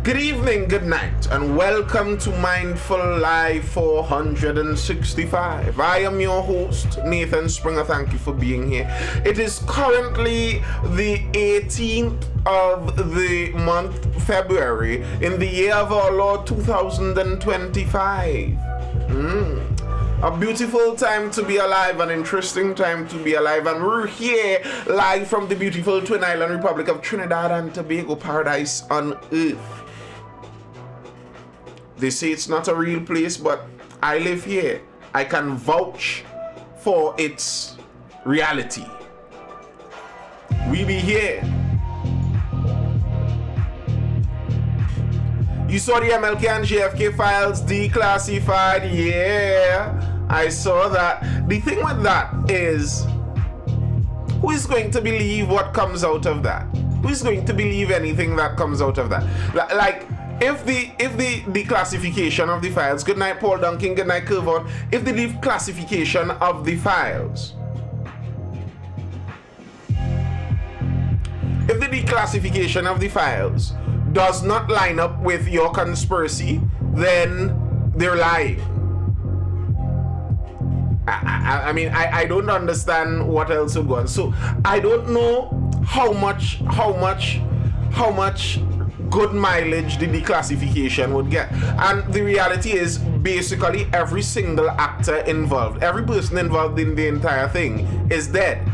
Good evening, good night, and welcome to Mindful Live 465. I am your host, Nathan Springer. Thank you for being here. It is currently the 18th of the month, February, in the year of our Lord 2025. A beautiful time to be alive, an interesting time to be alive, and we're here live from the beautiful Twin Island Republic of Trinidad and Tobago, paradise on earth. They say it's not a real place, but I live here. I can vouch for its reality. We be here. You saw the MLK and JFK files declassified? Yeah, I saw that. The thing with that is, who is going to believe what comes out of that? Who is going to believe anything that comes out of that? Like, if the declassification of the files, good night Paul Duncan, good night Curvon, if the declassification of the files, if the declassification of the files does not line up with your conspiracy, then they're lying. I mean, I don't understand what else would go on. So I don't know how much good mileage the declassification would get. And the reality is, basically every single actor involved, every person involved in the entire thing is dead.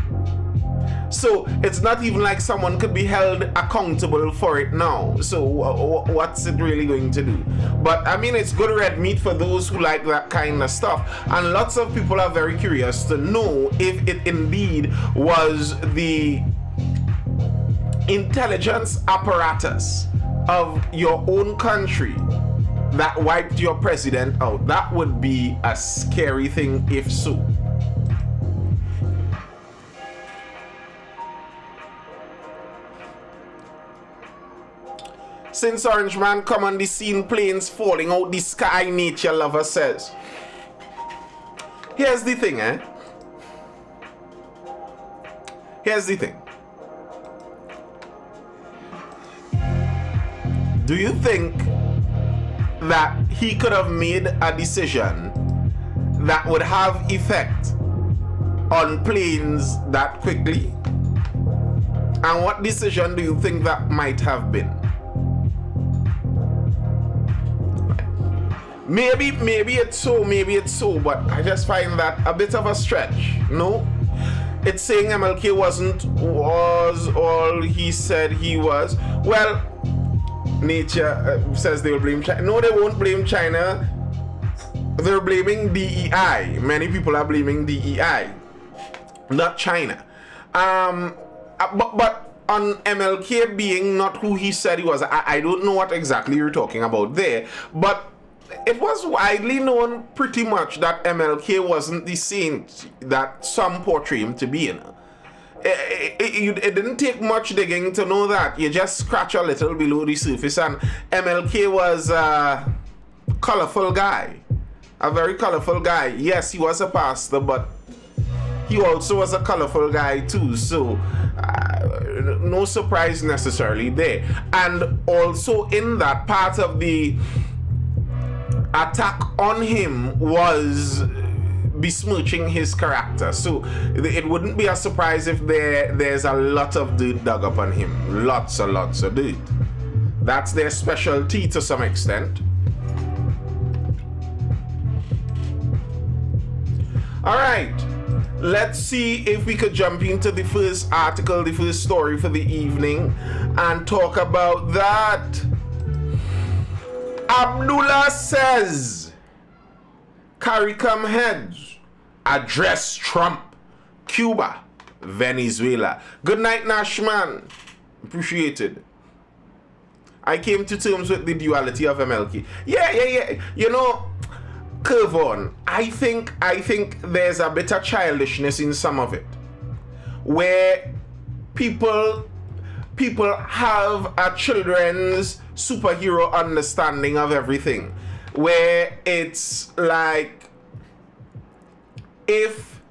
So it's not even like someone could be held accountable for it now. So what's it really going to do? But I mean, it's good red meat for those who like that kind of stuff. And lots of people are very curious to know if it indeed was the intelligence apparatus of your own country that wiped your president out. That would be a scary thing if so. Since Orange Man come on the scene, planes falling out the sky, nature lover says. Here's the thing, Here's the thing. Do you think that he could have made a decision that would have effect on planes that quickly? And what decision do you think that might have been? Maybe it's so, but I just find that a bit of a stretch. No? It's saying MLK was all he said he was. Well, nature says they will blame China. No, they won't blame China. They're blaming DEI. Many people are blaming DEI, not China. But on MLK being not who he said he was, I don't know what exactly you're talking about there, but it was widely known pretty much that MLK wasn't the saint that some portray him to be. It didn't take much digging to know that. You just scratch a little below the surface, and MLK was a colorful guy, a very colorful guy. Yes, he was a pastor, but he also was a colorful guy too, so no surprise necessarily there. And also in that, part of the attack on him was besmirching his character, so it wouldn't be a surprise if there's a lot of dirt dug up on him. Lots of dirt. That's their specialty to some extent. Alright, let's see if we could jump into the first article, the first story for the evening, and talk about that. Abdullah says CARICOM heads address Trump, Cuba, Venezuela. Good night, Nashman. Appreciated. I came to terms with the duality of MLK. Yeah. You know, Curvon, I think there's a bit of childishness in some of it, where people have a children's superhero understanding of everything, where it's like, if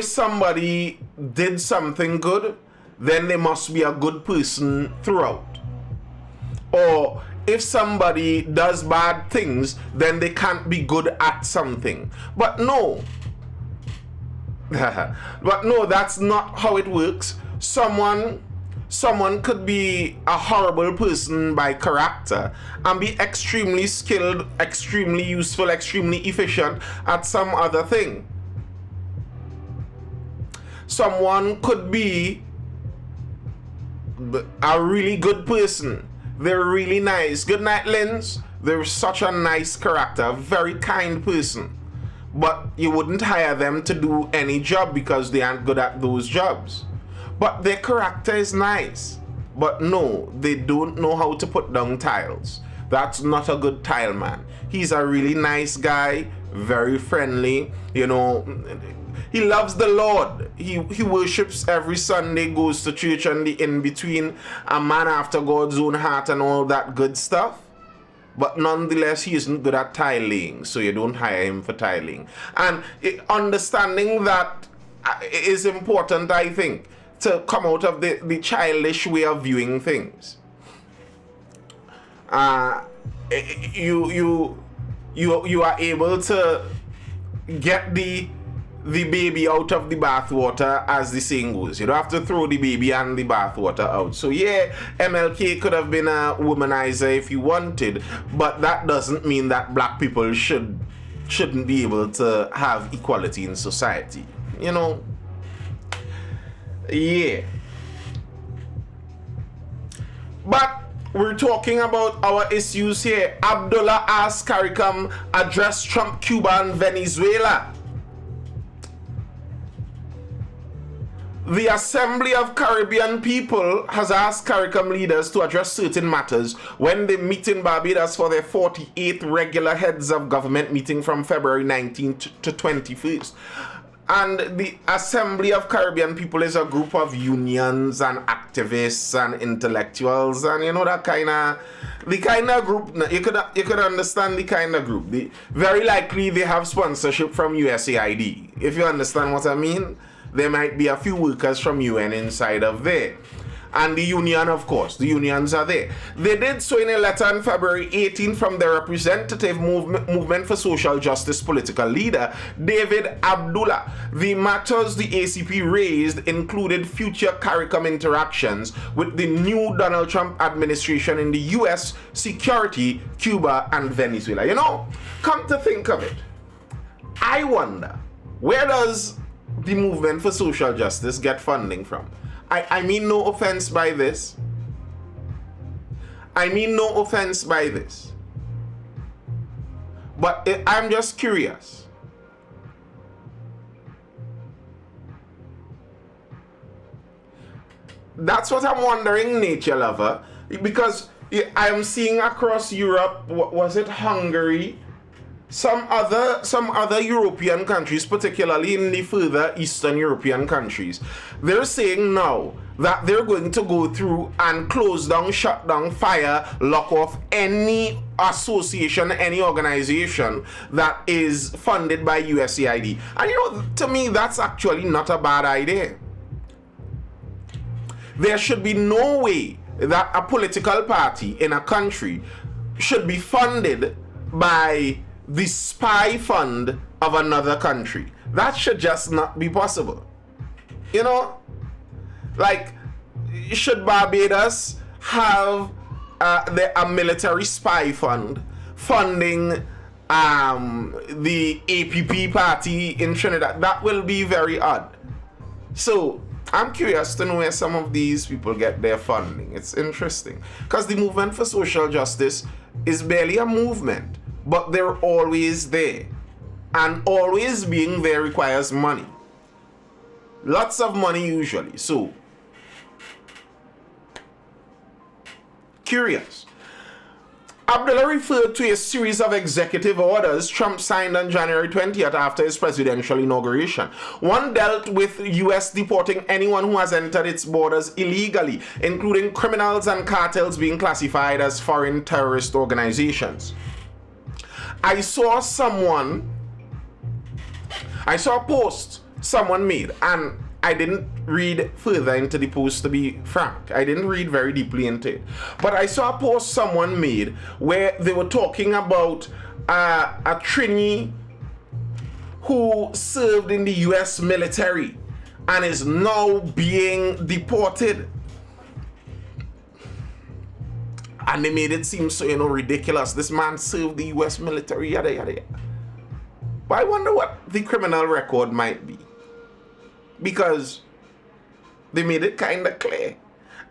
somebody did something good, then they must be a good person throughout. Or if somebody does bad things, then they can't be good at something. But no. But no, that's not how it works. Someone could be a horrible person by character and be extremely skilled, extremely useful, extremely efficient at some other thing. Someone could be a really good person. They're really nice. Good night, Linz. They're such a nice character, a very kind person. But you wouldn't hire them to do any job because they aren't good at those jobs. But their character is nice. But no, they don't know how to put down tiles. That's not a good tile man. He's a really nice guy, very friendly, you know. He loves the Lord. He worships every Sunday, goes to church and the in-between, a man after God's own heart and all that good stuff. But nonetheless, he isn't good at tiling, so you don't hire him for tiling. And understanding that is important, I think, to come out of the childish way of viewing things. You are able to get the baby out of the bathwater, as the saying goes. You don't have to throw the baby and the bathwater out. So yeah, MLK could have been a womanizer if he wanted, but that doesn't mean that black people shouldn't be able to have equality in society. You know? Yeah. But we're talking about our issues here. Abdullah asked CARICOM address Trump, Cuba, and Venezuela. The Assembly of Caribbean People has asked CARICOM leaders to address certain matters when they meet in Barbados for their 48th regular heads of government meeting from February 19th to 21st. And the Assembly of Caribbean People is a group of unions and activists and intellectuals, and you know the kind of group. You could understand the kind of group. Very likely they have sponsorship from USAID. If you understand what I mean. There might be a few workers from UN inside of there. And the union, of course, the unions are there. They did so in a letter on February 18 from their representative movement for social justice political leader, David Abdullah. The matters the ACP raised included future CARICOM interactions with the new Donald Trump administration in the US, security, Cuba, and Venezuela. You know, come to think of it, I wonder, where does the movement for social justice get funding from? I mean no offense by this. I mean no offense by this. But I'm just curious. That's what I'm wondering, nature lover. Because I am seeing across Europe, was it Hungary? Some other European countries, particularly in the further Eastern European countries, they're saying now that they're going to go through and close down, shut down, fire, lock off any association, any organization that is funded by USAID. And you know, to me, that's actually not a bad idea. There should be no way that a political party in a country should be funded by the spy fund of another country. That should just not be possible. You know, like, should Barbados have a military spy fund funding the APP party in Trinidad? That will be very odd. So I'm curious to know where some of these people get their funding. It's interesting because the movement for social justice is barely a movement, but they're always there. And always being there requires money. Lots of money usually. So, curious. Abdullah referred to a series of executive orders Trump signed on January 20th after his presidential inauguration. One dealt with U.S. deporting anyone who has entered its borders illegally, including criminals and cartels being classified as foreign terrorist organizations. I saw a post someone made, and I didn't read further into the post, to be frank. I didn't read very deeply into it. But I saw a post someone made where they were talking about a trainee who served in the US military and is now being deported. And they made it seem so, ridiculous. This man served the US military, yada, yada, yada. But I wonder what the criminal record might be. Because they made it kind of clear.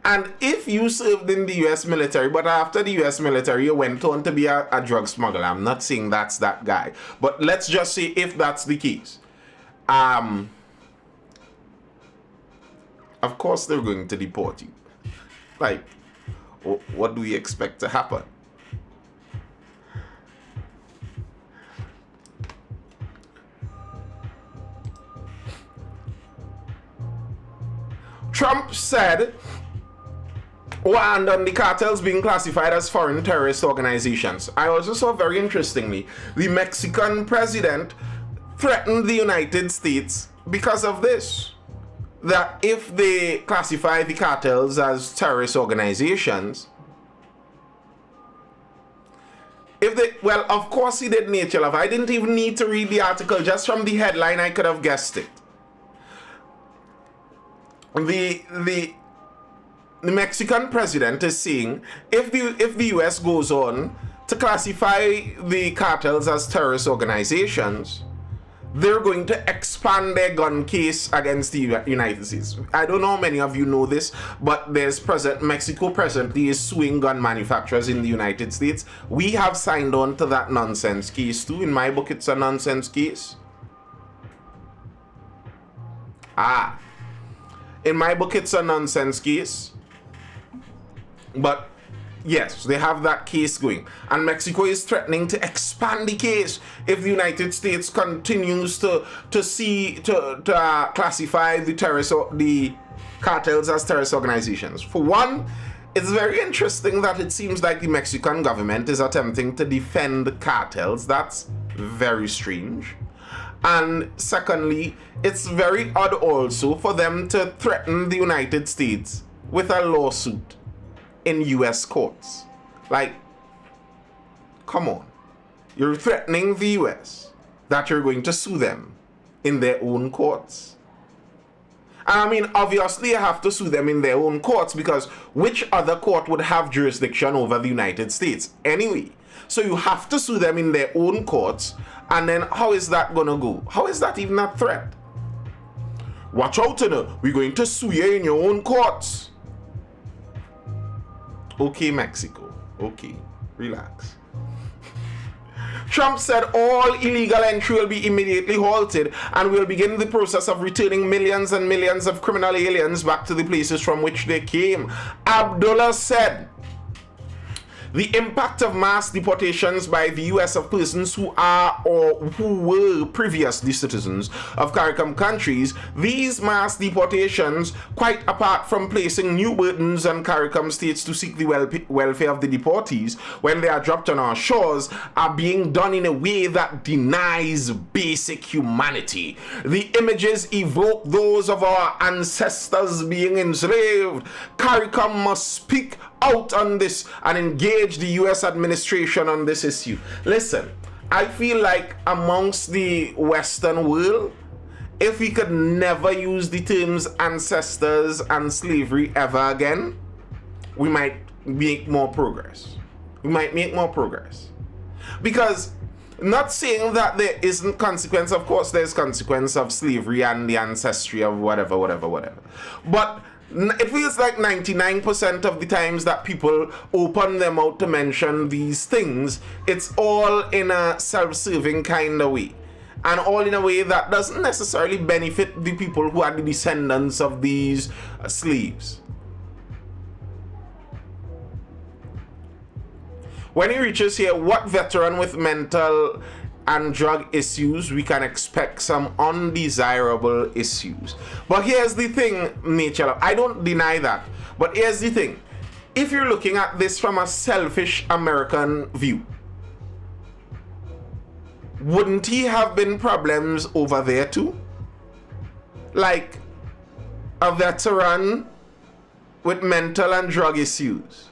And if you served in the US military, but after the US military, you went on to be a drug smuggler. I'm not saying that's that guy. But let's just say if that's the case. Of course they're going to deport you. Like, what do we expect to happen? Trump said, and on the cartels being classified as foreign terrorist organizations. I also saw, very interestingly, the Mexican president threatened the United States because of this. That if they classify the cartels as terrorist organizations, well, of course he did, nature love. I didn't even need to read the article. Just from the headline, I could have guessed it. The Mexican president is saying if the US goes on to classify the cartels as terrorist organizations, they're going to expand their gun case against the United States. I don't know how many of you know this, but Mexico presently is suing gun manufacturers in the United States. We have signed on to that nonsense case too. In my book, it's a nonsense case. In my book, it's a nonsense case. But yes, they have that case going. And Mexico is threatening to expand the case if the United States continues to classify the cartels as terrorist organizations. For one, it's very interesting that it seems like the Mexican government is attempting to defend cartels. That's very strange. And secondly, it's very odd also for them to threaten the United States with a lawsuit in US courts. Like, come on. You're threatening the US that you're going to sue them in their own courts. And I mean, obviously you have to sue them in their own courts because which other court would have jurisdiction over the United States anyway? So you have to sue them in their own courts. And then how is that going to go? How is that even a threat? Watch out, we're going to sue you in your own courts. Okay, Mexico. Okay, relax. Trump said all illegal entry will be immediately halted and will begin the process of returning millions and millions of criminal aliens back to the places from which they came. Abdullah said the impact of mass deportations by the US of persons who are or who were previously citizens of CARICOM countries, these mass deportations, quite apart from placing new burdens on CARICOM states to seek the welfare of the deportees when they are dropped on our shores, are being done in a way that denies basic humanity. The images evoke those of our ancestors being enslaved. CARICOM must speak out on this and engage the US administration on this issue. Listen, I feel like amongst the Western world, if we could never use the terms ancestors and slavery ever again, we might make more progress. We might make more progress. Because not saying that there isn't consequence, of course there's consequence of slavery and the ancestry of whatever. But it feels like 99% of the times that people open their mouth to mention these things, it's all in a self-serving kind of way. And all in a way that doesn't necessarily benefit the people who are the descendants of these slaves. When he reaches here, what veteran with mental and drug issues, we can expect some undesirable issues. But here's the thing, Nature, I don't deny that. But here's the thing. If you're looking at this from a selfish American view, wouldn't he have been problems over there too? Like, a veteran with mental and drug issues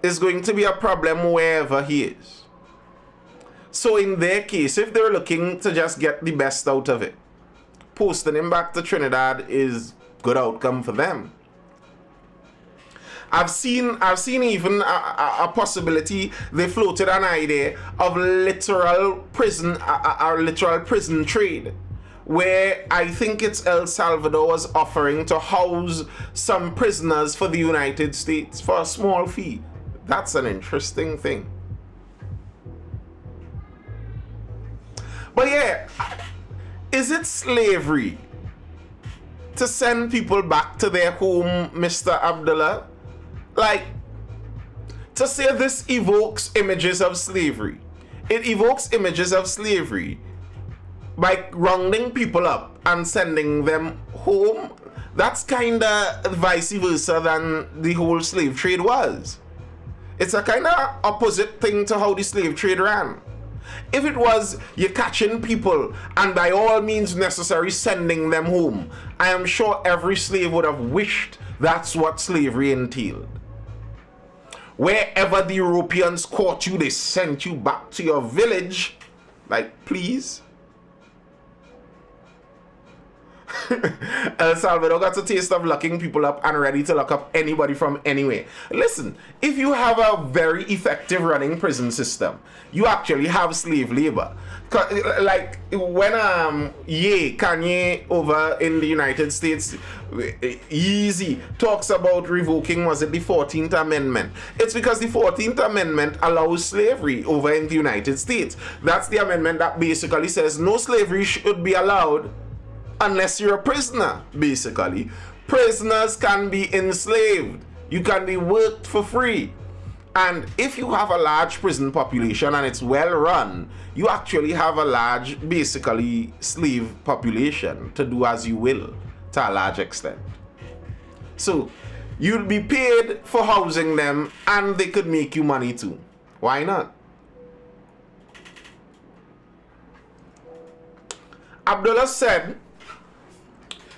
is going to be a problem wherever he is. So in their case, if they're looking to just get the best out of it, posting him back to Trinidad is good outcome for them. I've seen even a possibility. They floated an idea of literal prison trade, where I think it's El Salvador was offering to house some prisoners for the United States for a small fee. That's an interesting thing. But yeah, is it slavery to send people back to their home, Mr. Abdullah? Like, to say this evokes images of slavery. It evokes images of slavery by rounding people up and sending them home. That's kind of vice versa than the whole slave trade was. It's a kind of opposite thing to how the slave trade ran. If it was you're catching people and by all means necessary sending them home, I am sure every slave would have wished that's what slavery entailed. Wherever the Europeans caught you, they sent you back to your village. Like, please. El Salvador got a taste of locking people up and ready to lock up anybody from anywhere. Listen, if you have a very effective running prison system, you actually have slave labor. Like when Kanye over in the United States, easy talks about revoking, was it the 14th Amendment? It's because the 14th Amendment allows slavery over in the United States. That's the amendment that basically says no slavery should be allowed unless you're a prisoner, basically. Prisoners can be enslaved. You can be worked for free. And if you have a large prison population and it's well run, you actually have a large, basically, slave population to do as you will, to a large extent. So, you'll be paid for housing them and they could make you money too. Why not? Abdullah said,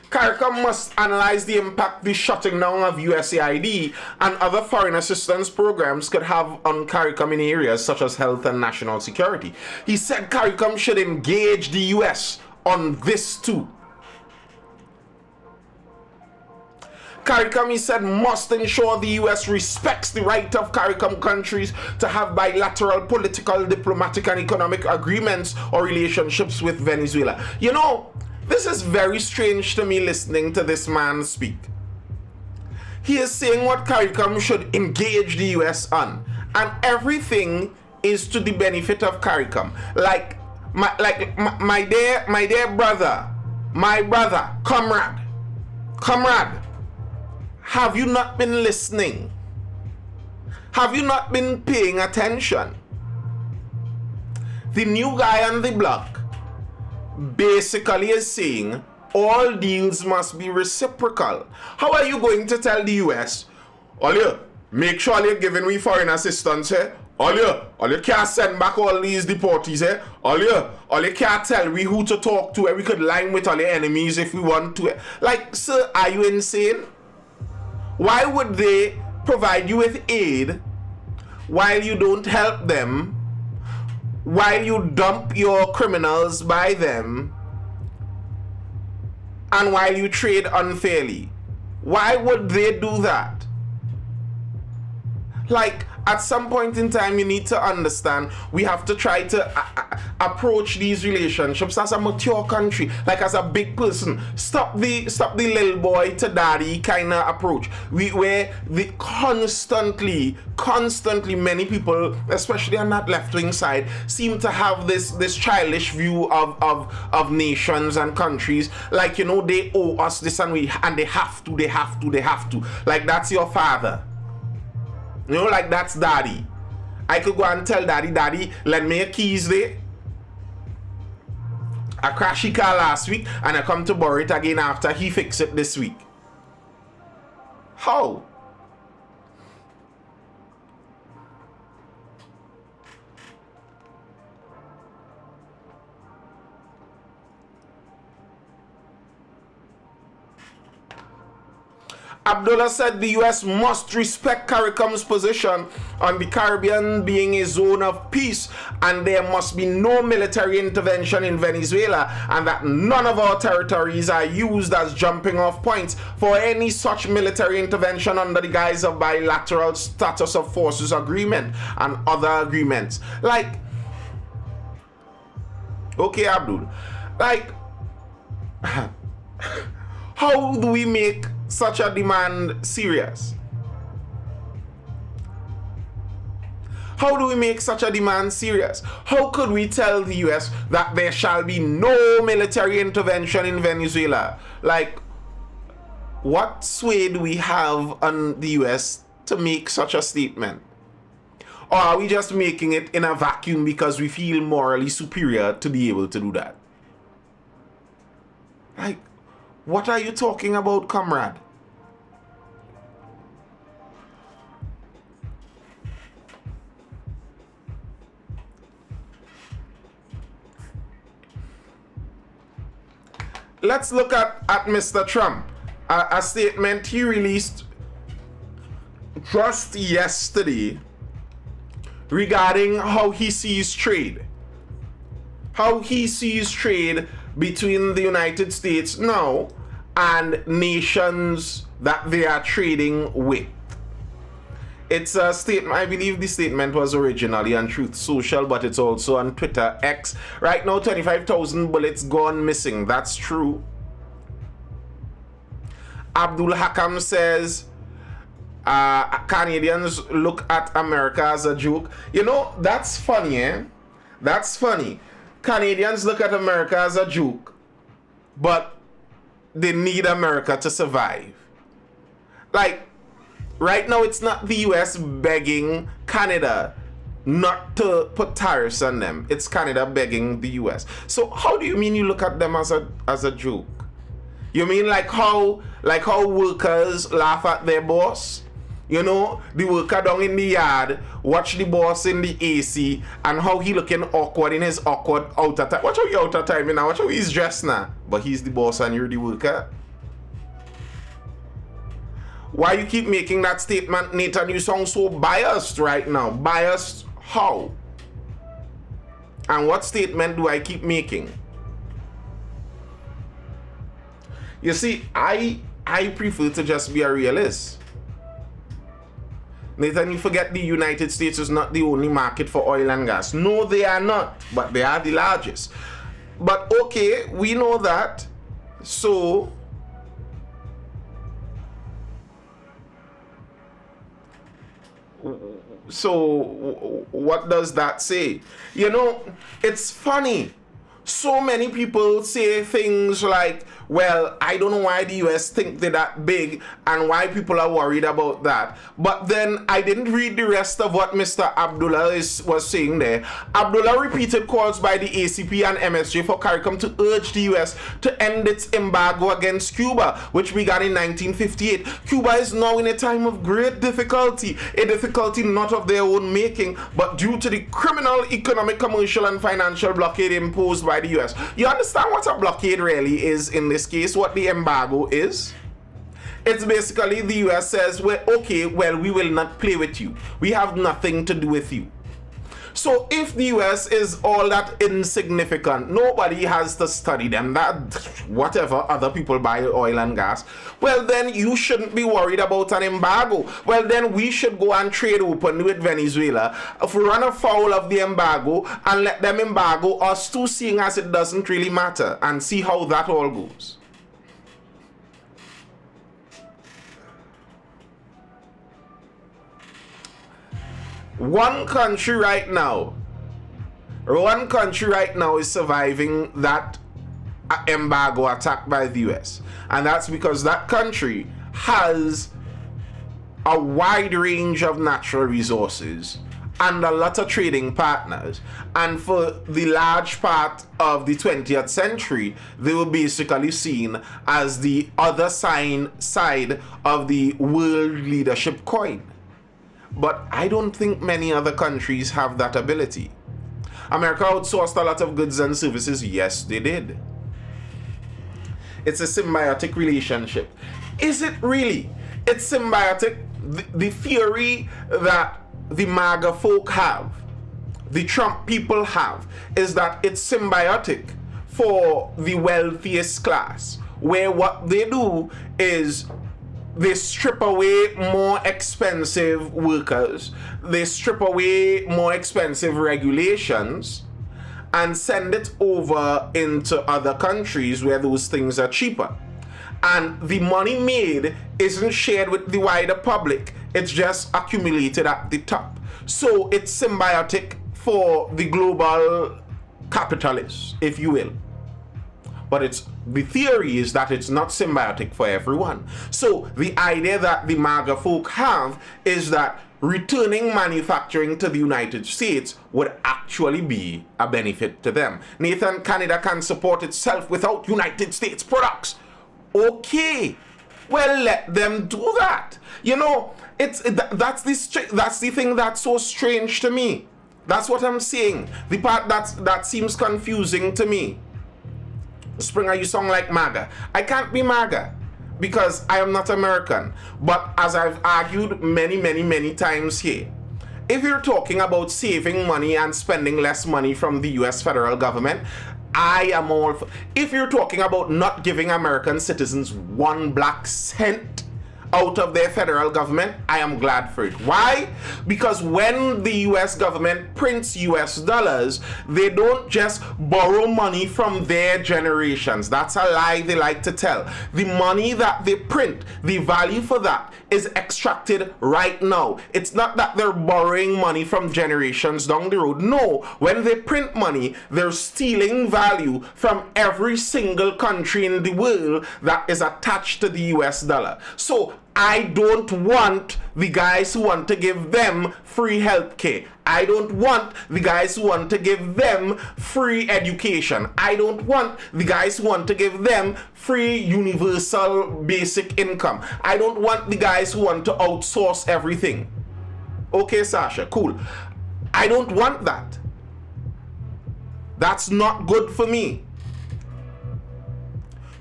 CARICOM must analyze the impact the shutting down of USAID and other foreign assistance programs could have on CARICOM in areas such as health and national security. He said CARICOM should engage the US on this too. CARICOM, he said, must ensure the US respects the right of CARICOM countries to have bilateral political, diplomatic, and economic agreements or relationships with Venezuela. You know, this is very strange to me listening to this man speak. He is saying what CARICOM should engage the US on, and everything is to the benefit of CARICOM. Like my dear brother, comrade, have you not been listening? Have you not been paying attention? The new guy on the block basically is saying all deals must be reciprocal. How are you going to tell the US, all you make sure you're giving me foreign assistance here? All you can't send back all these deportees here? All you can't tell we who to talk to and we could line with all your enemies if we want to. Like, sir, are you insane? Why would they provide you with aid while you don't help them, while you dump your criminals by them, and while you trade unfairly? Why would they do that? Like, at some point in time, you need to understand we have to try to approach these relationships as a mature country, like as a big person. Stop the little boy to daddy kind of approach. Where the constantly many people, especially on that left-wing side, seem to have this childish view of nations and countries, like, you know, they owe us this and they have to. Like, that's your father. You know, like, that's daddy. I could go and tell daddy, lend me your keys there. I crashed the car last week and I come to borrow it again after he fixed it this week. How? Abdullah said the US must respect CARICOM's position on the Caribbean being a zone of peace, and there must be no military intervention in Venezuela, and that none of our territories are used as jumping off points for any such military intervention under the guise of bilateral status of forces agreement and other agreements. Like, okay, Abdul, like, how do we make such a demand serious? How do we make such a demand serious? How could we tell the US that there shall be no military intervention in Venezuela? Like, what sway do we have on the US to make such a statement? Or are we just making it in a vacuum because we feel morally superior to be able to do that? Like, what are you talking about, comrade? Let's look at Mr. Trump. A statement he released just yesterday regarding how he sees trade. How he sees trade between the United States now and nations that they are trading with. It's a statement, I believe the statement was originally on Truth Social, but it's also on Twitter X. Right now, 25,000 bullets gone missing. That's true. Abdul Hakam says, Canadians look at America as a joke. You know, that's funny, eh? That's funny. Canadians look at America as a joke, but they need America to survive. Like, right now, it's not the US begging Canada not to put tariffs on them. It's Canada begging the US. So how do you mean you look at them as a joke? You mean like how workers laugh at their boss? You know, the worker down in the yard watch the boss in the AC and how he looking awkward in his awkward outer time. Watch how he outer time now. Watch how he's dressed now. But he's the boss and you're the worker. Why you keep making that statement, Nathan? You sound so biased right now. Biased how? And what statement do I keep making? You see, I prefer to just be a realist. Nathan, you forget the United States is not the only market for oil and gas. No, they are not, but they are the largest. But okay, we know that. So what does that say? You know, it's funny. So many people say things like, well, I don't know why the US think they're that big and why people are worried about that. But then I didn't read the rest of what Mr. Abdullah was saying there. Abdullah repeated calls by the ACP and MSJ for CARICOM to urge the US to end its embargo against Cuba, which began in 1958. Cuba is now in a time of great difficulty, a difficulty not of their own making, but due to the criminal, economic, commercial, and financial blockade imposed by the US. You understand what a blockade really is in this case, what the embargo is? It's basically the US says, well, okay, well, we will not play with you. We have nothing to do with you. So if the US is all that insignificant, nobody has to study them, that whatever, other people buy oil and gas, well then you shouldn't be worried about an embargo. Well then we should go and trade openly with Venezuela, if we run afoul of the embargo and let them embargo us too, seeing as it doesn't really matter, and see how that all goes. One country right now is surviving that embargo attack by the US. And that's because that country has a wide range of natural resources and a lot of trading partners. And for the large part of the 20th century, they were basically seen as the other side of the world leadership coin. But I don't think many other countries have that ability. America outsourced a lot of goods and services. Yes, they did. It's a symbiotic relationship. Is it really? It's symbiotic. The theory that the MAGA folk have, the Trump people have, is that it's symbiotic for the wealthiest class, where what they do is they strip away more expensive workers, they strip away more expensive regulations, and send it over into other countries where those things are cheaper. And the money made isn't shared with the wider public, it's just accumulated at the top. So it's symbiotic for the global capitalists, if you will. But the theory is that it's not symbiotic for everyone. So the idea that the MAGA folk have is that returning manufacturing to the United States would actually be a benefit to them. Nathan, Canada can support itself without United States products. Okay, well, let them do that. You know, that's the thing that's so strange to me. That's what I'm saying. The part that seems confusing to me. Springer, you sound like MAGA. I can't be MAGA because I am not American. But as I've argued many times here, if you're talking about saving money and spending less money from the US federal government, I am all for. If you're talking about not giving American citizens one black cent out of their federal government, I am glad for it. Why? Because when the US government prints US dollars, they don't just borrow money from their generations. That's a lie they like to tell. The money that they print, the value for that is extracted right now. It's not that they're borrowing money from generations down the road. No, when they print money, they're stealing value from every single country in the world that is attached to the US dollar. So I don't want the guys who want to give them free healthcare. I don't want the guys who want to give them free education. I don't want the guys who want to give them free universal basic income. I don't want the guys who want to outsource everything. Okay, Sasha, cool. I don't want that. That's not good for me.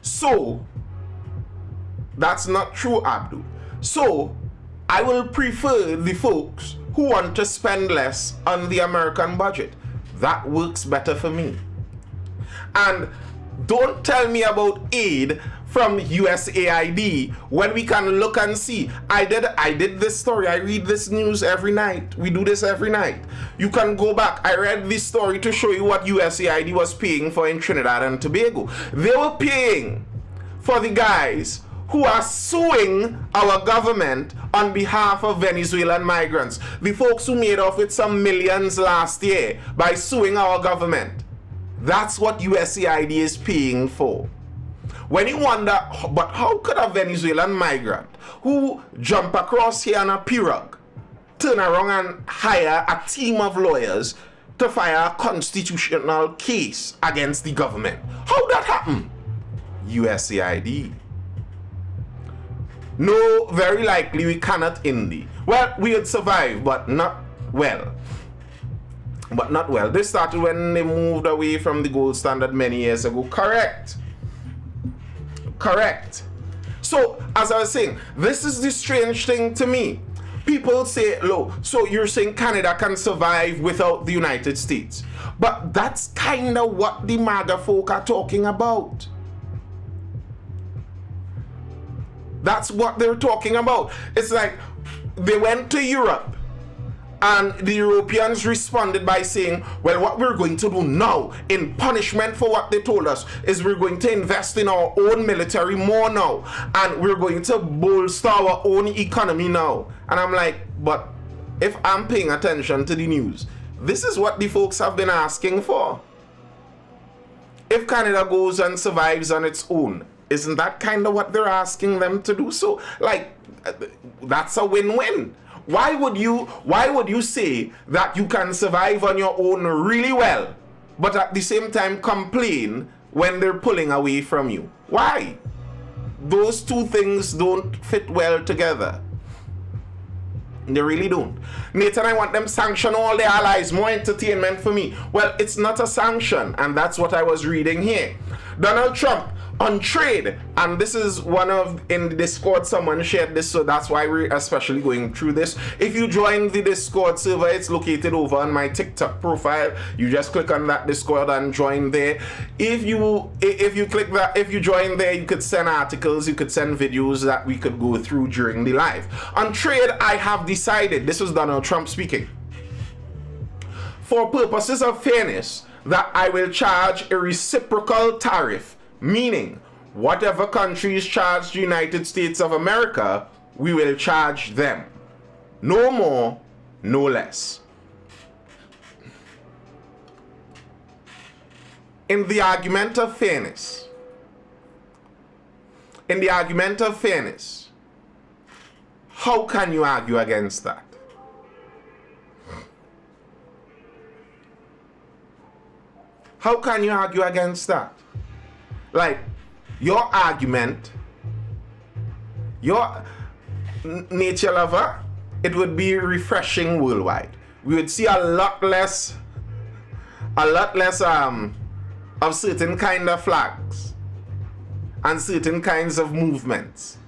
So, that's not true, Abdul. So, I will prefer the folks who want to spend less on the American budget. That works better for me. And don't tell me about aid from USAID when we can look and see. I did this story. I read this news every night. We do this every night. You can go back. I read this story to show you what USAID was paying for in Trinidad and Tobago. They were paying for the guys who are suing our government on behalf of Venezuelan migrants. The folks who made off with some millions last year by suing our government. That's what USAID is paying for. When you wonder, but how could a Venezuelan migrant who jump across here on a pirogue turn around and hire a team of lawyers to file a constitutional case against the government? How that happen? USAID. No, very likely we cannot Indy. Well, we would survive, but not well. But not well. This started when they moved away from the gold standard many years ago. Correct. Correct. So, as I was saying, this is the strange thing to me. People say, look, so you're saying Canada can survive without the United States. But that's kind of what the MAGA folk are talking about. That's what they're talking about. It's like they went to Europe and the Europeans responded by saying, well, what we're going to do now in punishment for what they told us is we're going to invest in our own military more now and we're going to bolster our own economy now. And I'm like, but if I'm paying attention to the news, this is what the folks have been asking for. If Canada goes and survives on its own, isn't that kind of what they're asking them to do? So, like, that's a win-win. Why would you say that you can survive on your own really well, but at the same time complain when they're pulling away from you? Why? Those two things don't fit well together. They really don't. Nathan, I want them sanction all their allies, more entertainment for me. Well, it's not a sanction, and that's what I was reading here. Donald Trump On trade, and this is one of, in the Discord someone shared this, so that's why we're especially going through this. If you join the Discord server, it's located over on my TikTok profile. You just click on that Discord and join there. If you click that, if you join there, you could send articles, you could send videos that we could go through during the live. On trade, I have decided, this was Donald Trump speaking, for purposes of fairness, that I will charge a reciprocal tariff, meaning whatever countries charge the United States of America, we will charge them. No more, no less. In the argument of fairness, how can you argue against that? How can you argue against that? Like, your argument, your nature lover, it would be refreshing worldwide. We would see a lot less of certain kind of flags and certain kinds of movements.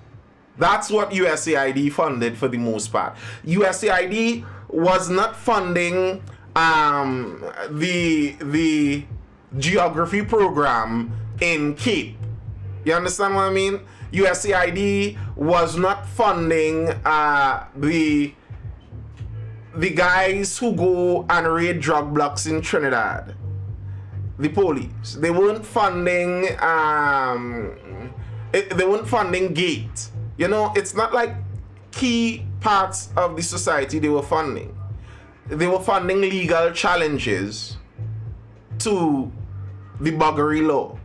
That's what USAID funded for the most part. USAID was not funding the geography program in Cape. You understand what I mean? USAID was not funding the guys who go and raid drug blocks in Trinidad. The police. They weren't funding they weren't funding GATE. You know, it's not like key parts of the society they were funding. They were funding legal challenges to the buggery law.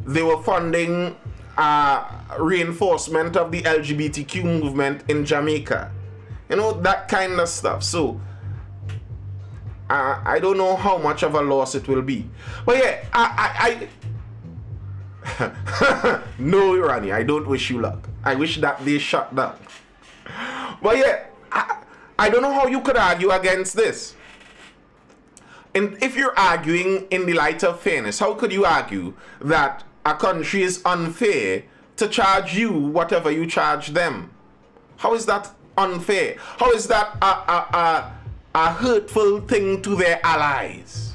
They were funding reinforcement of the LGBTQ movement in Jamaica. You know, that kind of stuff. So, I don't know how much of a loss it will be. But yeah, I no, Ronnie, I don't wish you luck. I wish that they shut down. But yeah, I don't know how you could argue against this. And if you're arguing in the light of fairness, how could you argue that a country is unfair to charge you whatever you charge them? How is that unfair? How is that a hurtful thing to their allies?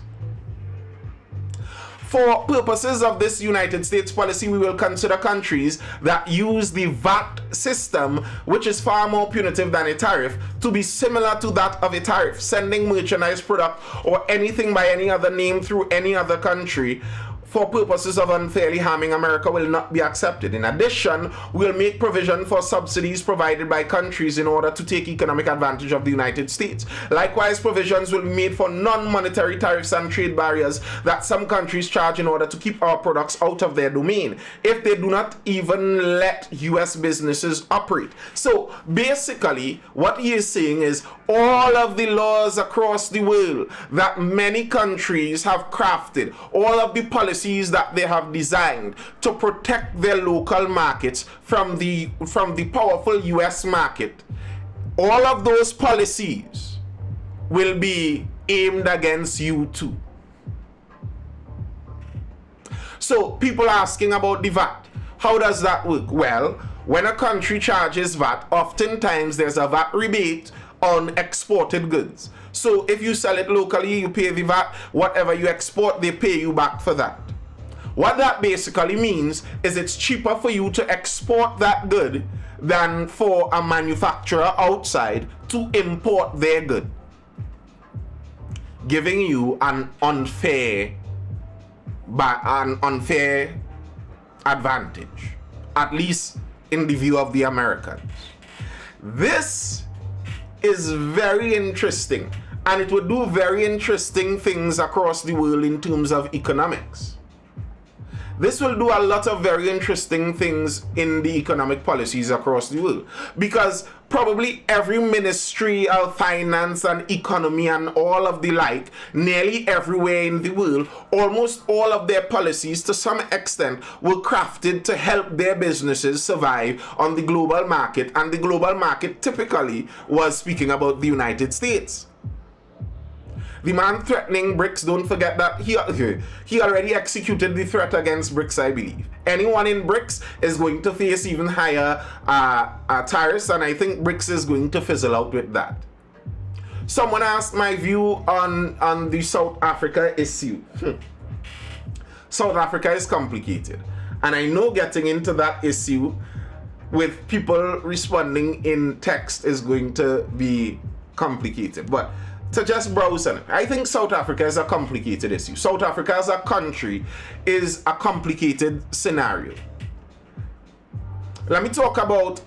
For purposes of this United States policy, we will consider countries that use the VAT system, which is far more punitive than a tariff, to be similar to that of a tariff. Sending merchandise, product, or anything by any other name through any other country for purposes of unfairly harming America will not be accepted. In addition, we'll make provision for subsidies provided by countries in order to take economic advantage of the United States. Likewise, provisions will be made for non-monetary tariffs and trade barriers that some countries charge in order to keep our products out of their domain, if they do not even let US businesses operate. So basically, what he is saying is all of the laws across the world that many countries have crafted, all of the policies that they have designed to protect their local markets from the powerful US market, all of those policies will be aimed against you too. So people are asking about the VAT. How does that work? Well, when a country charges VAT, oftentimes there's a VAT rebate on exported goods. So if you sell it locally, you pay the VAT. Whatever you export, they pay you back for that. What that basically means is it's cheaper for you to export that good than for a manufacturer outside to import their good, giving you an unfair advantage, at least in the view of the Americans. This is very interesting, and it would do very interesting things across the world in terms of economics. This will do a lot of very interesting things in the economic policies across the world, because probably every ministry of finance and economy and all of the like, nearly everywhere in the world, almost all of their policies to some extent were crafted to help their businesses survive on the global market, and the global market typically was speaking about the United States. The man threatening BRICS, don't forget that he already executed the threat against BRICS, I believe. Anyone in BRICS is going to face even higher tariffs, and I think BRICS is going to fizzle out with that. Someone asked my view on the South Africa issue. South Africa is complicated, and I know getting into that issue with people responding in text is going to be complicated, but to just browse on it, I think South Africa is a complicated issue. South Africa as a country is a complicated scenario. Let me talk about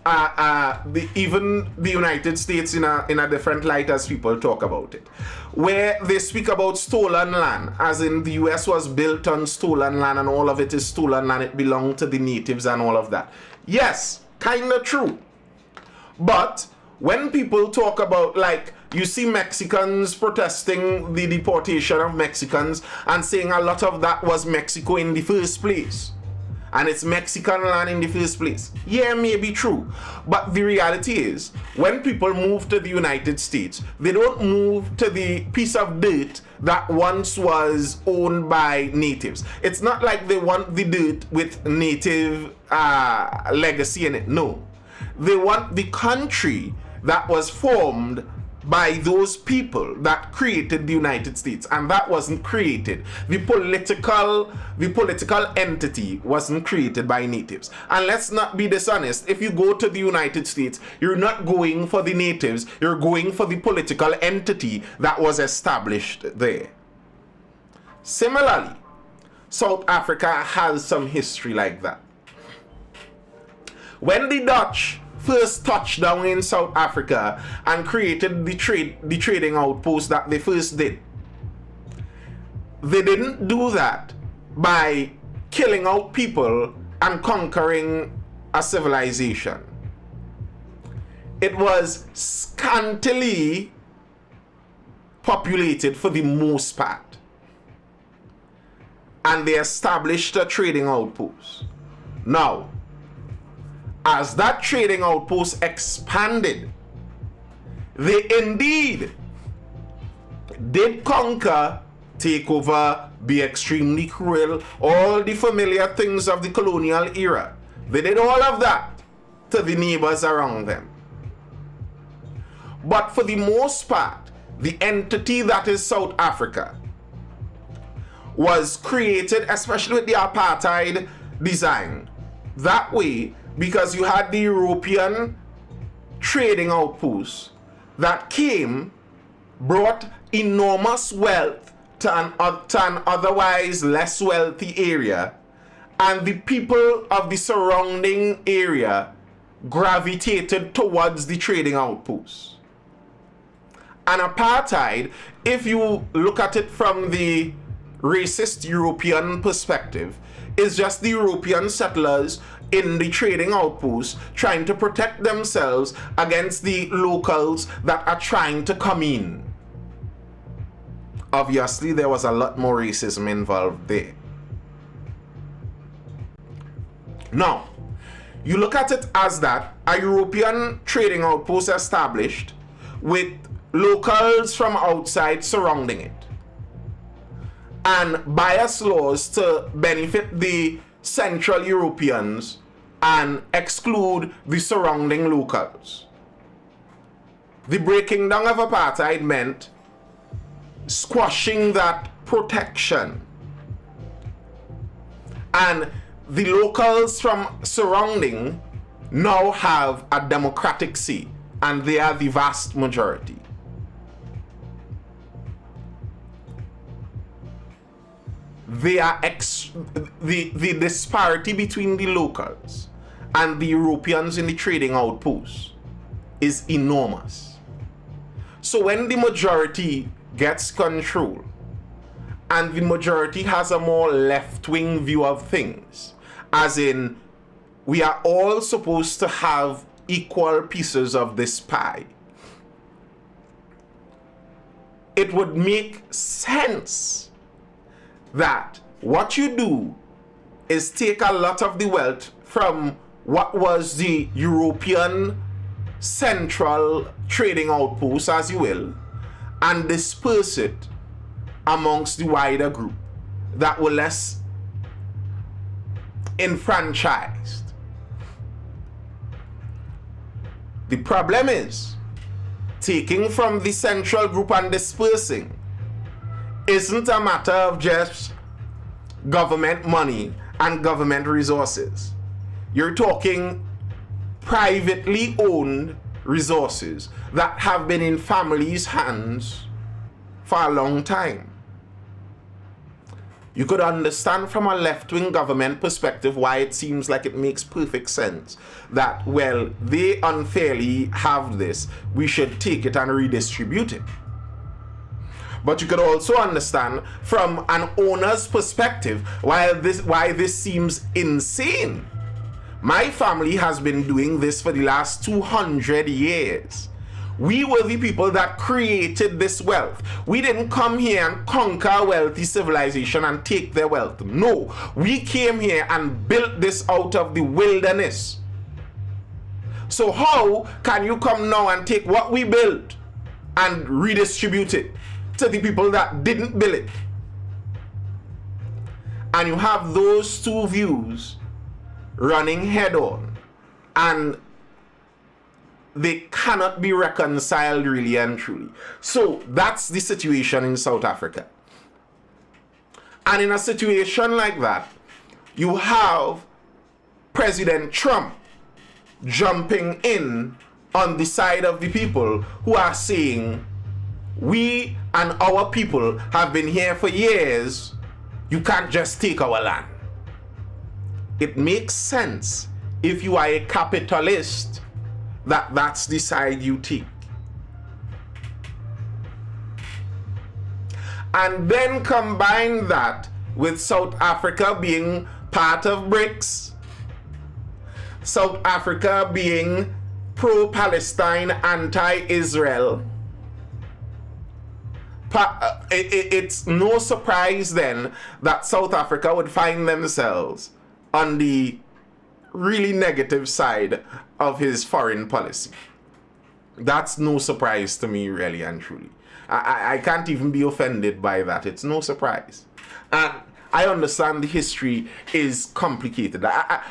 even the United States in a different light as people talk about it, where they speak about stolen land, as in the US was built on stolen land and all of it is stolen land, it belonged to the natives and all of that. Yes, kind of true. But when people talk about, like, you see Mexicans protesting the deportation of Mexicans and saying a lot of that was Mexico in the first place, and it's Mexican land in the first place. Yeah, maybe true. But the reality is, when people move to the United States, they don't move to the piece of dirt that once was owned by natives. It's not like they want the dirt with native legacy in it. No. They want the country that was formed by those people that created the United States, and that wasn't created. The political entity wasn't created by natives. And let's not be dishonest. If you go to the United States, you're not going for the natives, you're going for the political entity that was established there. Similarly, South Africa has some history like that. When the Dutch first touched down in South Africa and created the trading outpost that they first did, they didn't do that by killing out people and conquering a civilization. It was scantily populated for the most part, and they established a trading outpost. Now, as that trading outpost expanded, they indeed did conquer, take over, be extremely cruel, all the familiar things of the colonial era. They did all of that to the neighbors around them. But for the most part, the entity that is South Africa was created, especially with the apartheid design, that way, because you had the European trading outposts that came, brought enormous wealth to an otherwise less wealthy area, and the people of the surrounding area gravitated towards the trading outposts. And apartheid, if you look at it from the racist European perspective, is just the European settlers in the trading outposts trying to protect themselves against the locals that are trying to come in. Obviously, there was a lot more racism involved there. Now, you look at it as that a European trading outpost established with locals from outside surrounding it, and bias laws to benefit the Central Europeans and exclude the surrounding locals. The breaking down of apartheid meant squashing that protection, and the locals from surrounding now have a democratic say, and they are the vast majority. They are the disparity between the locals and the Europeans in the trading outposts is enormous. So when the majority gets control and the majority has a more left-wing view of things, as in we are all supposed to have equal pieces of this pie, it would make sense that what you do is take a lot of the wealth from what was the European central trading outpost, as you will, and disperse it amongst the wider group that were less enfranchised. The problem is, taking from the central group and dispersing isn't a matter of just government money and government resources. You're talking privately owned resources that have been in families' hands for a long time. You could understand from a left-wing government perspective why it seems like it makes perfect sense that, well, they unfairly have this, we should take it and redistribute it. But you could also understand from an owner's perspective why this seems insane. My family has been doing this for the last 200 years. We were the people that created this wealth. We didn't come here and conquer a wealthy civilization and take their wealth. No, we came here and built this out of the wilderness. So how can you come now and take what we built and redistribute it to the people that didn't build it? And you have those two views running head on, and they cannot be reconciled really and truly. So that's the situation in South Africa. And in a situation like that, you have President Trump jumping in on the side of the people who are saying, we and our people have been here for years, you can't just take our land. It makes sense if you are a capitalist that that's the side you take. And then combine that with South Africa being part of BRICS, South Africa being pro-Palestine, anti-Israel. It's no surprise then that South Africa would find themselves on the really negative side of his foreign policy. That's no surprise to me, really and truly. I can't even be offended by that. It's no surprise. And I understand the history is complicated. That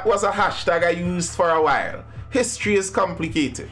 was a hashtag I used for a while. History is complicated.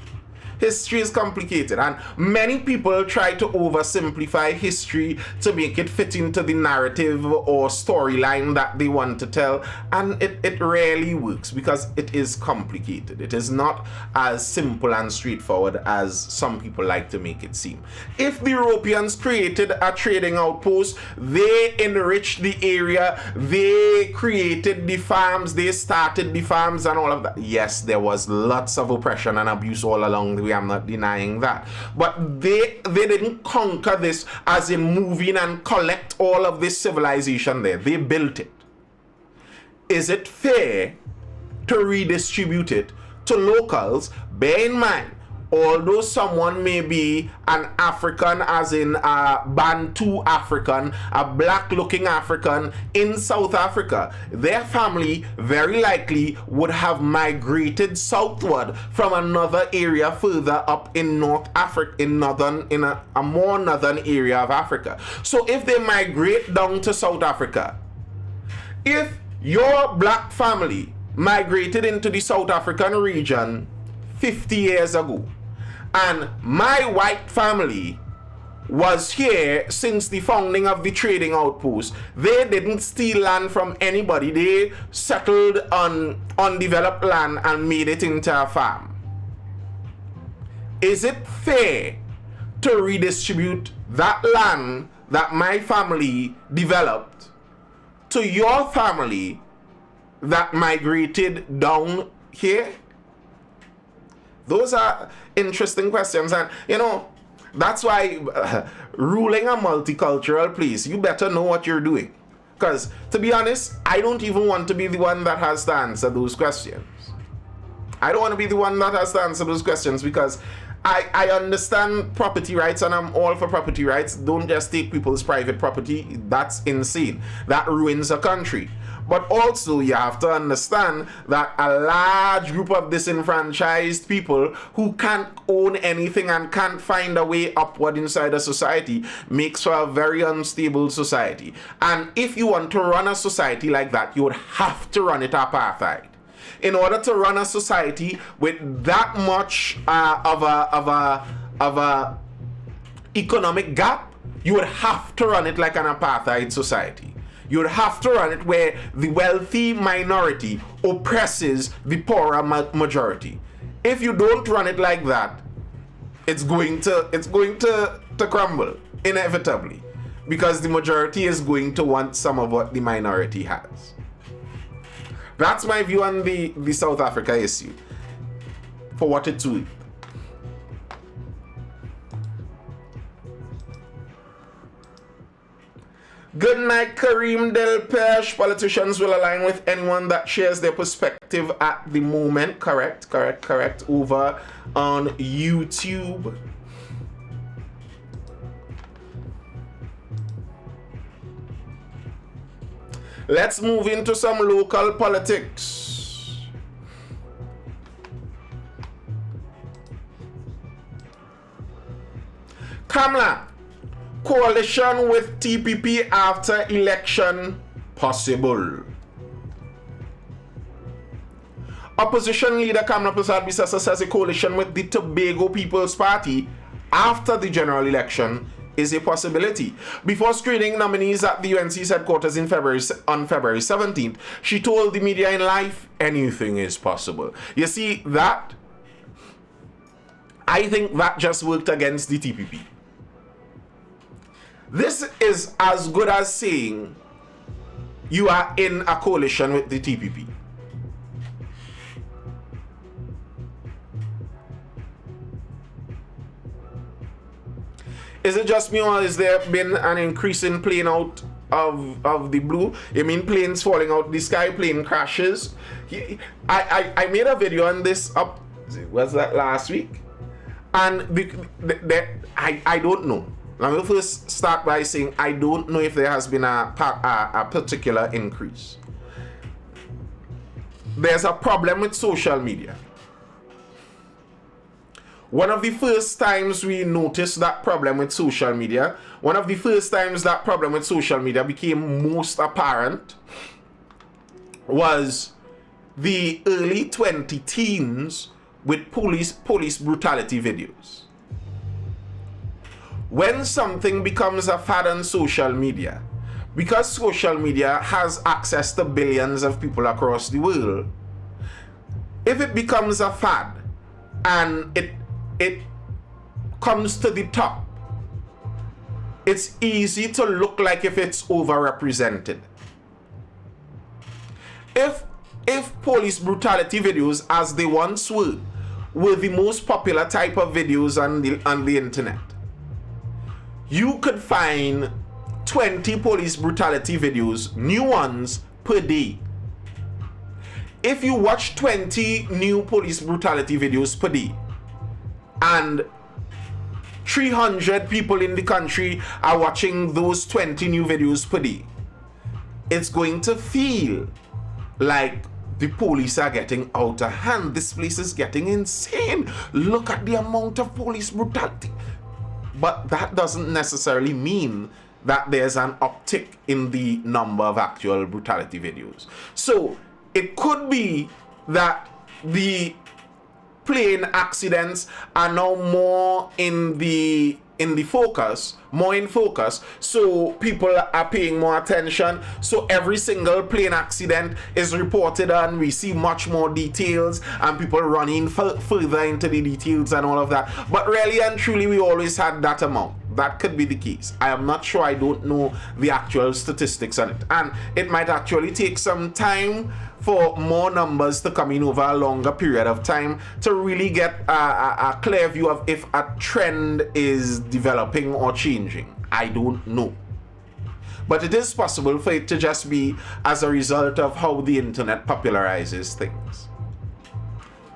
History is complicated, and many people try to oversimplify history to make it fit into the narrative or storyline that they want to tell, and it rarely works because it is complicated. It is not as simple and straightforward as some people like to make it seem. If the Europeans created a trading outpost, they enriched the area, they created the farms, they started the farms and all of that. Yes, there was lots of oppression and abuse all along the way. I'm not denying that, but they didn't conquer this as in move in and collect all of this civilization there. They built it. Is it fair to redistribute it to locals? Bear in mind, although someone may be an African, as in a Bantu African, a black looking African in South Africa, their family very likely would have migrated southward from another area further up in North Africa, in a more northern area of Africa. So if they migrate down to South Africa, if your black family migrated into the South African region 50 years ago, and my white family was here since the founding of the trading outpost, they didn't steal land from anybody. They settled on undeveloped land and made it into a farm. Is it fair to redistribute that land that my family developed to your family that migrated down here? Those are interesting questions, and that's why ruling a multicultural place, you better know what you're doing. Because to be honest, I don't even want to be the one that has to answer those questions. I don't want to be the one that has to answer those questions because I understand property rights and I'm all for property rights. Don't just take people's private property. That's insane. That ruins a country. But also you have to understand that a large group of disenfranchised people who can't own anything and can't find a way upward inside a society makes for a very unstable society. And if you want to run a society like that, you would have to run it apartheid. In order to run a society with that much of a economic gap, you would have to run it like an apartheid society. You would have to run it where the wealthy minority oppresses the poorer majority. If you don't run it like that, it's going to crumble inevitably, because the majority is going to want some of what the minority has. That's my view on the South Africa issue, for what it's worth. Good night, Kareem Del Pesh. Politicians will align with anyone that shares their perspective at the moment. Correct. Over on YouTube. Let's move into some local politics. Kamla, coalition with TPP after election possible. Opposition leader Kamla Persad-Bissessar says a coalition with the Tobago People's Party after the general election is a possibility. Before screening nominees at the UNC's headquarters on February 17th, she told the media in life, anything is possible. You see, I think that just worked against the TPP. This is as good as saying you are in a coalition with the TPP. Is it just me, or is there been an increase in plane out of the blue? You mean planes falling out the sky, plane crashes? I made a video on this up, was that last week? And I don't know. Let me first start by saying I don't know if there has been a particular increase. There's a problem with social media. One of the first times we noticed that problem with social media, one of the first times that problem with social media became most apparent was the early 2010s with police brutality videos. When something becomes a fad on social media, because social media has access to billions of people across the world, if it becomes a fad and it comes to the top, it's easy to look like if it's overrepresented. If police brutality videos, as they once were the most popular type of videos on the internet, you could find 20 police brutality videos, new ones, per day. If you watch 20 new police brutality videos per day, and 300 people in the country are watching those 20 new videos per day, it's going to feel like the police are getting out of hand. This place is getting insane. Look at the amount of police brutality. But that doesn't necessarily mean that there's an uptick in the number of actual brutality videos. So it could be that the plane accidents are now more in focus, so people are paying more attention, so every single plane accident is reported and we see much more details and people running further into the details and all of that. But really and truly, we always had that amount. That could be the case. I am not sure. I don't know the actual statistics on it, and it might actually take some time for more numbers to come in over a longer period of time to really get a clear view of if a trend is developing or changing. I don't know. But it is possible for it to just be as a result of how the internet popularizes things.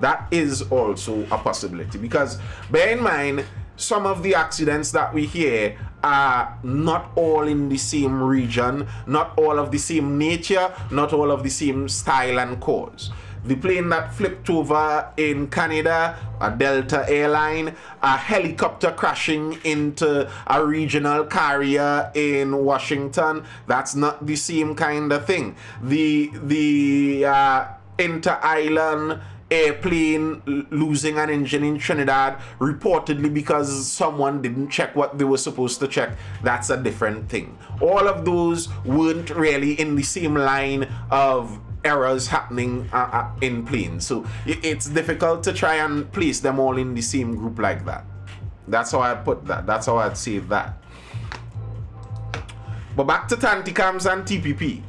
That is also a possibility, because bear in mind, some of the accidents that we hear are not all in the same region, not all of the same nature, not all of the same style and cause. The plane that flipped over in Canada, a Delta airline, a helicopter crashing into a regional carrier in Washington, that's not the same kind of thing. The inter-island airplane losing an engine in Trinidad reportedly because someone didn't check what they were supposed to check, that's a different thing. All of those weren't really in the same line of errors happening in planes, so it's difficult to try and place them all in the same group like that. That's how I'd put that. That's how I'd say that. But back to Tanticams and TPP,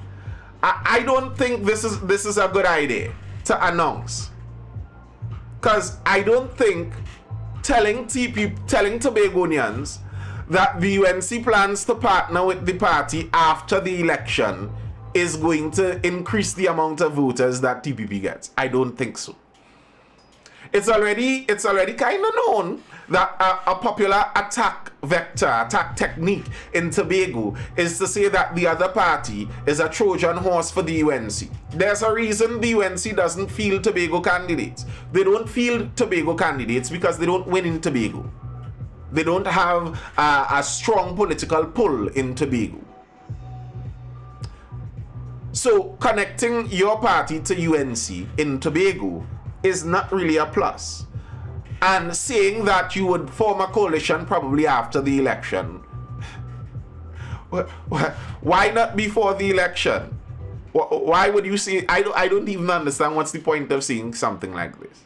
I don't think this is a good idea to announce, because I don't think telling Tobagonians that the UNC plans to partner with the party after the election is going to increase the amount of voters that TPP gets. I don't think so. It's already kind of known that a popular attack technique in Tobago is to say that the other party is a Trojan horse for the UNC. There's a reason the UNC doesn't field Tobago candidates. They don't field Tobago candidates because they don't win in Tobago. They don't have a strong political pull in Tobago. So connecting your party to UNC in Tobago is not really a plus. And saying that you would form a coalition probably after the election, why not before the election? Why would you say? I don't even understand what's the point of saying something like this.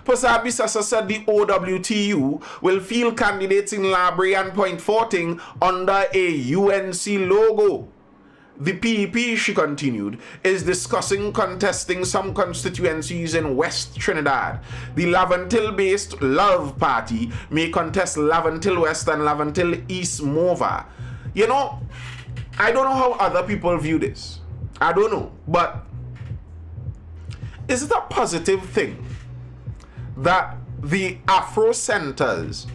Posabi Sasa said the OWTU will field candidates in Library and Point Forting under a UNC logo. The PEP, she continued, is discussing contesting some constituencies in West Trinidad. The Laventille-based Love Party may contest Laventille West and Laventille East Mova. You know, I don't know how other people view this. I don't know. But is it a positive thing that the Afro centers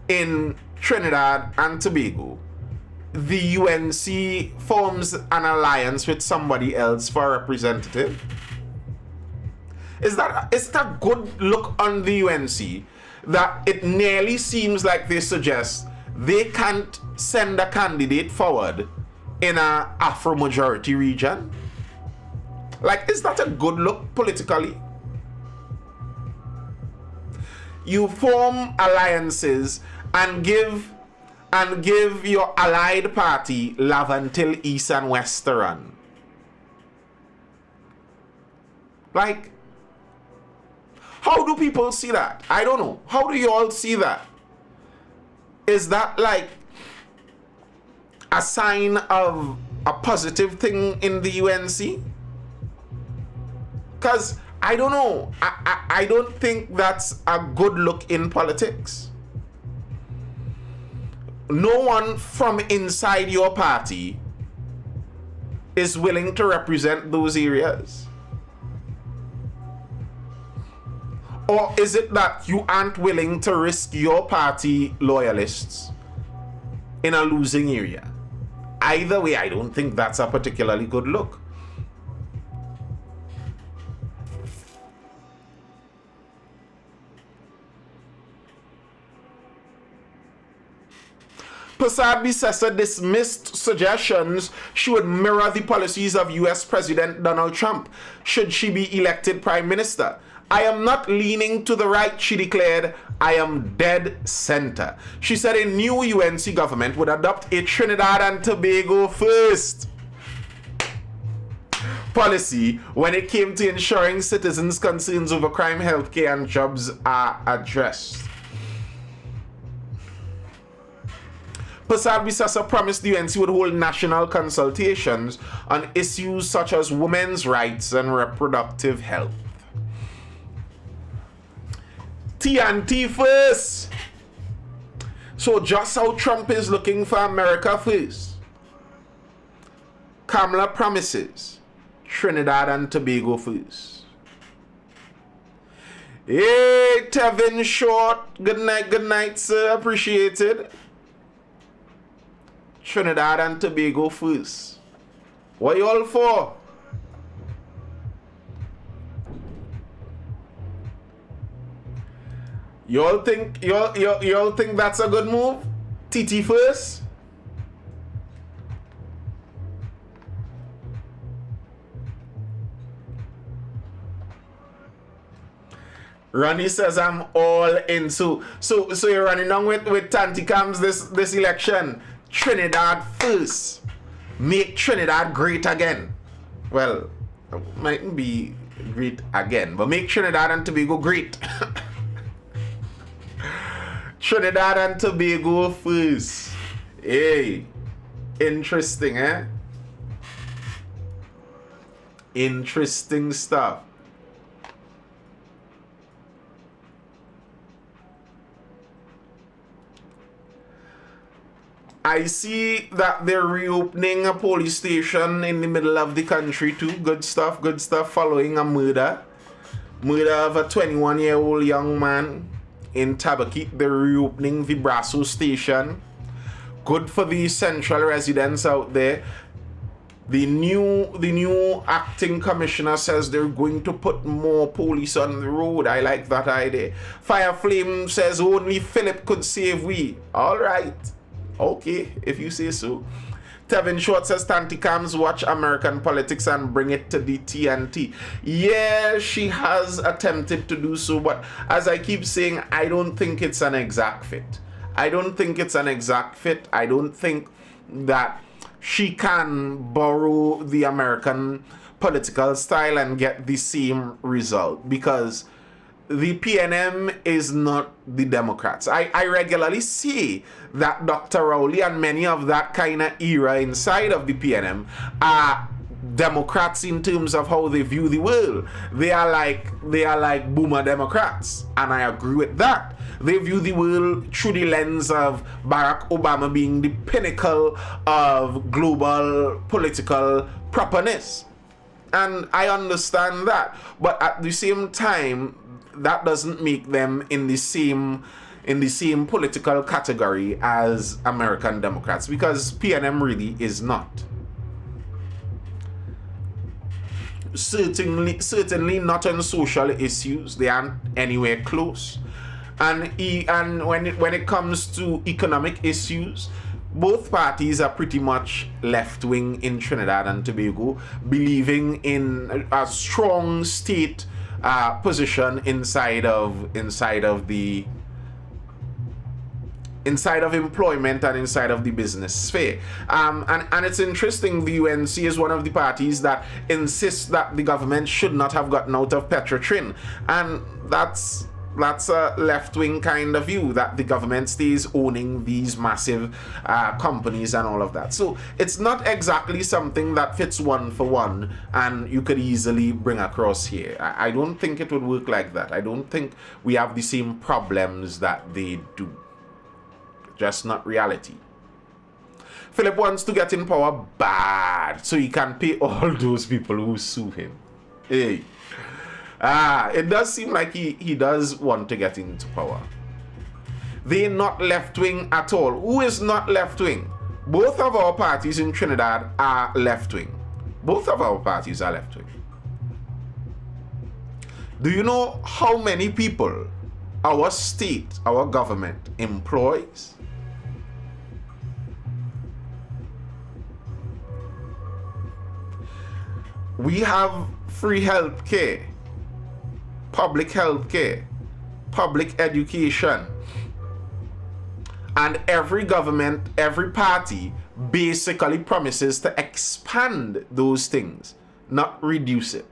in Trinidad and Tobago, the UNC forms an alliance with somebody else for a representative? Is it a good look on the UNC that it nearly seems like they suggest they can't send a candidate forward in an Afro majority region? Like, is that a good look politically? You form alliances and give your allied party Laventille East and West to run. Like, how do people see that? I don't know. How do you all see that? Is that like a sign of a positive thing in the UNC? Because I don't know. I don't think that's a good look in politics. No one from inside your party is willing to represent those areas. Or is it that you aren't willing to risk your party loyalists in a losing area? Either way, I don't think that's a particularly good look. Prasad Bisesa dismissed suggestions she would mirror the policies of US President Donald Trump should she be elected Prime Minister. I am not leaning to the right, she declared. I am dead center. She said a new UNC government would adopt a Trinidad and Tobago first policy when it came to ensuring citizens' concerns over crime, healthcare, and jobs are addressed. Prasad Bisesa promised the UNC would hold national consultations on issues such as women's rights and reproductive health. T&T first. So just how Trump is looking for America first, Kamala promises Trinidad and Tobago first. Hey, Tevin Short. Good night, sir. Appreciated. Trinidad and Tobago first. What you all for? You all think that's a good move? TT first? Ronnie says I'm all in. So you're running down with Tanti Cams this election. Trinidad first. Make Trinidad great again. Well, it mightn't be great again, but make Trinidad and Tobago great. Trinidad and Tobago first. Hey, interesting, eh? Interesting stuff. I see that they're reopening a police station in the middle of the country too. Good stuff following a murder. Murder of a 21-year-old young man in Tabakit. They're reopening the Brasso station. Good for the central residents out there. The new acting commissioner says they're going to put more police on the road. I like that idea. Fireflame says only Philip could save we. All right. Okay, if you say so. Tevin Short says Tanti Cams watch American politics and bring it to the TNT. Yeah, she has attempted to do so, but as I keep saying, I don't think it's an exact fit. I don't think that she can borrow the American political style and get the same result, because the PNM is not the Democrats. I regularly see that Dr. Rowley and many of that kind of era inside of the PNM are Democrats in terms of how they view the world. They are like boomer Democrats, and I agree with that. They view the world through the lens of Barack Obama being the pinnacle of global political properness. And I understand that. But at the same time, that doesn't make them in the same political category as American Democrats, because PNM really is not. Certainly not on social issues. They aren't anywhere close. And when it comes to economic issues, both parties are pretty much left-wing in Trinidad and Tobago, believing in a strong state position inside of employment and inside of the business sphere. And it's interesting, the UNC is one of the parties that insists that the government should not have gotten out of Petrotrin. And that's a left-wing kind of view, that the government stays owning these massive companies and all of that. So it's not exactly something that fits one for one and you could easily bring across here. I don't think it would work like that. I don't think we have the same problems that they do. Just not reality. Philip wants to get in power bad so he can pay all those people who sue him. Hey. It does seem like he does want to get into power. They're not left-wing at all. Who is not left-wing? Both of our parties in Trinidad are left-wing. Both of our parties are left-wing. Do you know how many people our state, our government employs? We have free health care, public health care, public education, and every government, every party basically promises to expand those things, not reduce it.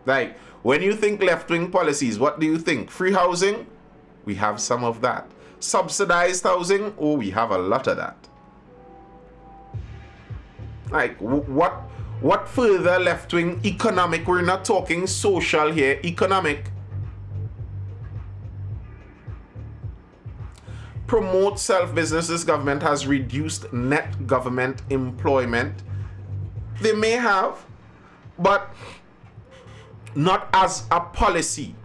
Like, when you think left-wing policies, what do you think? Free housing? We have some of that. Subsidized housing? Oh, we have a lot of that. Like, what further left-wing economic? We're not talking social here, economic. Promote self-businesses. Government has reduced net government employment. They may have, but not as a policy.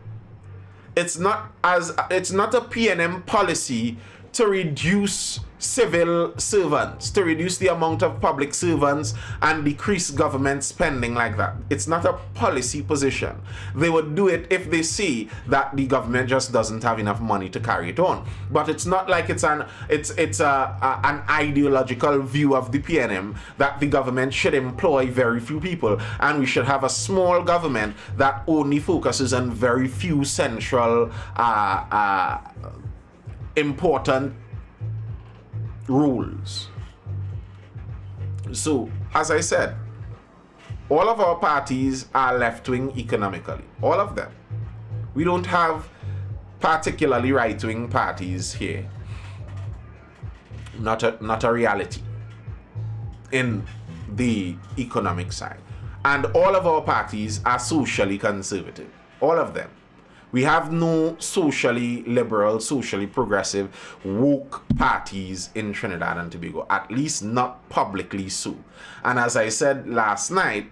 It's not a PNM policy to reduce civil servants, to reduce the amount of public servants and decrease government spending like that. It's not a policy position. They would do it if they see that the government just doesn't have enough money to carry it on. But it's not like it's an ideological view of the PNM that the government should employ very few people and we should have a small government that only focuses on very few central important rules. So, as I said, all of our parties are left-wing economically. All of them. We don't have particularly right-wing parties here. Not a reality in the economic side. And all of our parties are socially conservative. All of them. We have no socially liberal, socially progressive, woke parties in Trinidad and Tobago, at least not publicly so. And as I said last night,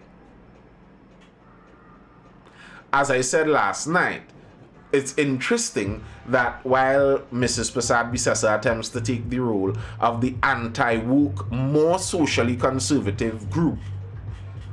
it's interesting that while Mrs. Prasad Bisesa attempts to take the role of the anti-woke, more socially conservative group,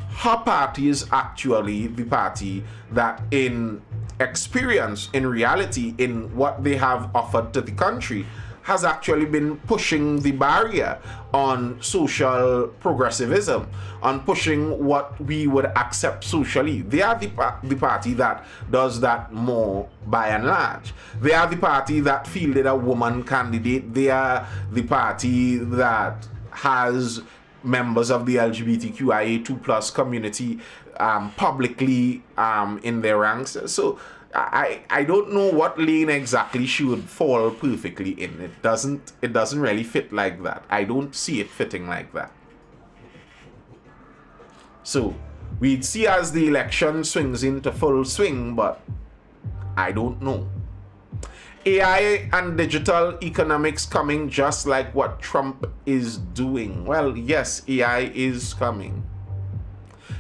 her party is actually the party that in experience, in reality, in what they have offered to the country, has actually been pushing the barrier on social progressivism, on pushing what we would accept socially. They are the party that does that more by and large. They are the party that fielded a woman candidate. They are the party that has members of the LGBTQIA2+ community publicly in their ranks. So I don't know what lane exactly she would fall perfectly in. It doesn't really fit like that. I don't see it fitting like that. So we'd see as the election swings into full swing, but I don't know. AI and digital economics coming just like what Trump is doing. Well, yes, AI is coming.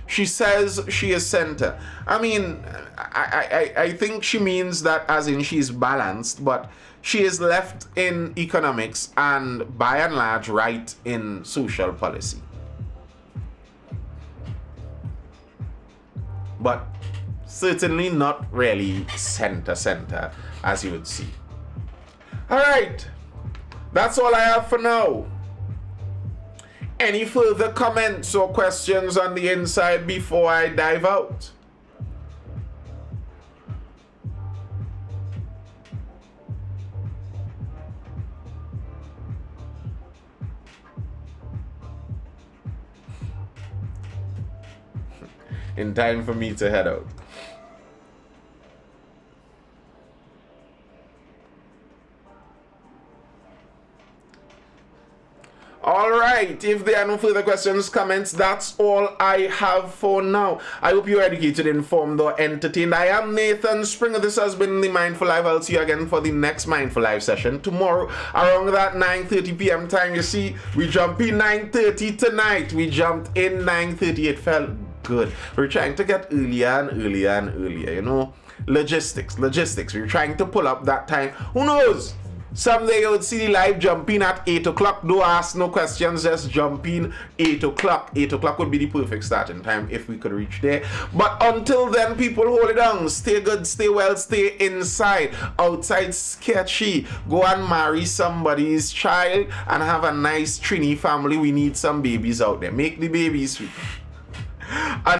She says she is center. I mean, I think she means that as in she's balanced, but she is left in economics and by and large right in social policy. But certainly not really center as you would see. All right, that's all I have for now. Any further comments or questions on the inside before I dive out? In time for me to head out. Alright, if there are no further questions, comments, that's all I have for now. I hope you're educated, informed, or entertained. I am Nathan Springer. This has been the Mindful Live. I'll see you again for the next Mindful Live session tomorrow around that 9:30 p.m. time. You see, we jump in 9:30 tonight. We jumped in 9:30. It felt good. We're trying to get earlier and earlier and earlier, you know. Logistics. We're trying to pull up that time. Who knows? Someday you would see the live jump in at 8 o'clock. Don't ask no questions, just jump in 8 o'clock. 8 o'clock would be the perfect starting time if we could reach there. But until then, people, hold it down. Stay good, stay well, stay inside. Outside, sketchy. Go and marry somebody's child and have a nice Trini family. We need some babies out there. Make the babies sweet.